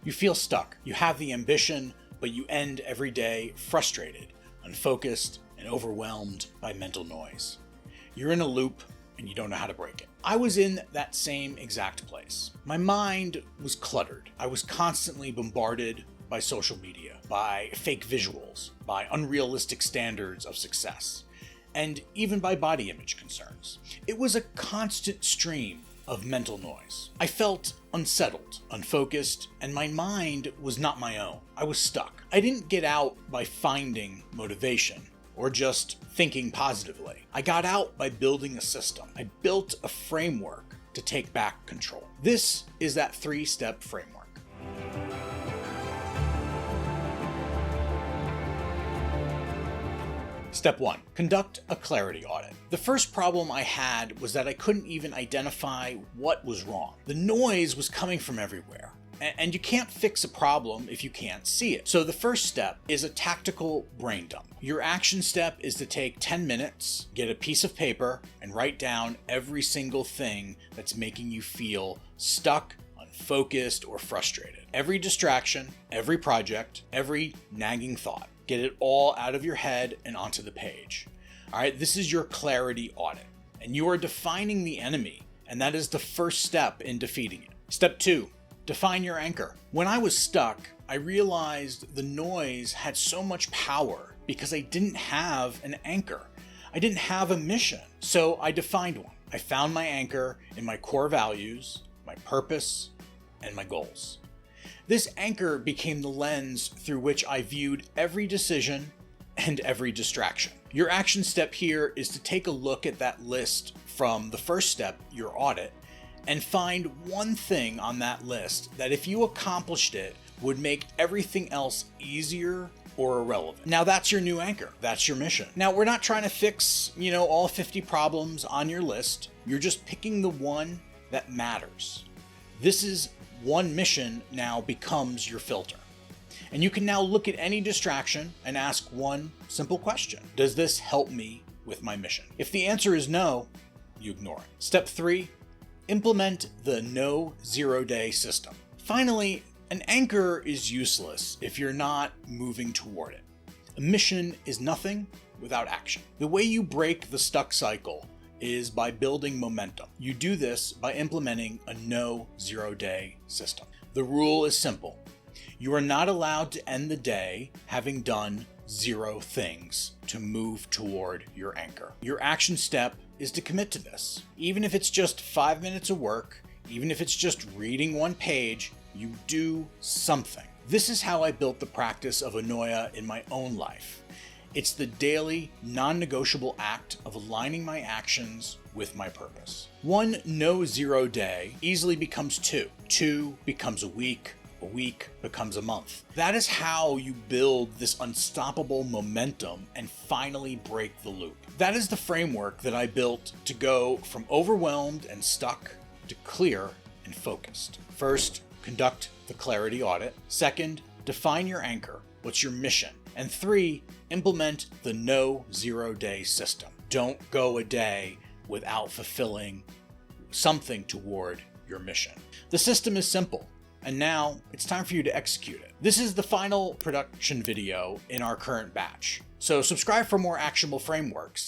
You feel stuck. You have the ambition, but you end every day frustrated, unfocused, and overwhelmed by mental noise. You're in a loop and you don't know how to break it. I was in that same exact place. My mind was cluttered. I was constantly bombarded by social media, by fake visuals, by unrealistic standards of success, and even by body image concerns. It was a constant stream of mental noise. I felt unsettled, unfocused, and my mind was not my own. I was stuck. I didn't get out by finding motivation or just thinking positively. I got out by building a system. I built a framework to take back control. This is that 3-step framework. Step 1. Conduct a clarity audit. The first problem I had was that I couldn't even identify what was wrong. The noise was coming from everywhere. And you can't fix a problem if you can't see it. So the first step is a tactical brain dump. Your action step is to take 10 minutes, get a piece of paper, and write down every single thing that's making you feel stuck, unfocused, or frustrated. Every distraction, every project, every nagging thought. Get it all out of your head and onto the page. All right, this is your clarity audit, and you are defining the enemy, and that is the first step in defeating it. Step 2, define your anchor. When I was stuck, I realized the noise had so much power because I didn't have an anchor. I didn't have a mission, so I defined one. I found my anchor in my core values, my purpose, and my goals. This anchor became the lens through which I viewed every decision and every distraction. Your action step here is to take a look at that list from the first step, your audit, and find one thing on that list that if you accomplished it would make everything else easier or irrelevant. Now that's your new anchor. That's your mission. Now we're not trying to fix, all 50 problems on your list. You're just picking the one that matters. This is one mission now becomes your filter. And you can now look at any distraction and ask one simple question. Does this help me with my mission? If the answer is no, you ignore it. Step 3, implement the no 0-day system. Finally, an anchor is useless if you're not moving toward it. A mission is nothing without action. The way you break the stuck cycle is by building momentum. You do this by implementing a no 0-day system. The rule is simple. You are not allowed to end the day having done 0 things to move toward your anchor. Your action step is to commit to this. Even if it's just 5 minutes of work, even if it's just reading one page, you do something. This is how I built the practice of Eunoia in my own life. It's the daily, non-negotiable act of aligning my actions with my purpose. One no 0 day easily becomes 2. 2 becomes a week becomes a month. That is how you build this unstoppable momentum and finally break the loop. That is the framework that I built to go from overwhelmed and stuck to clear and focused. First, conduct the clarity audit. Second, define your anchor. What's your mission? And 3, implement the no 0-day system. Don't go a day without fulfilling something toward your mission. The system is simple, and now it's time for you to execute it. This is the final production video in our current batch. So subscribe for more actionable frameworks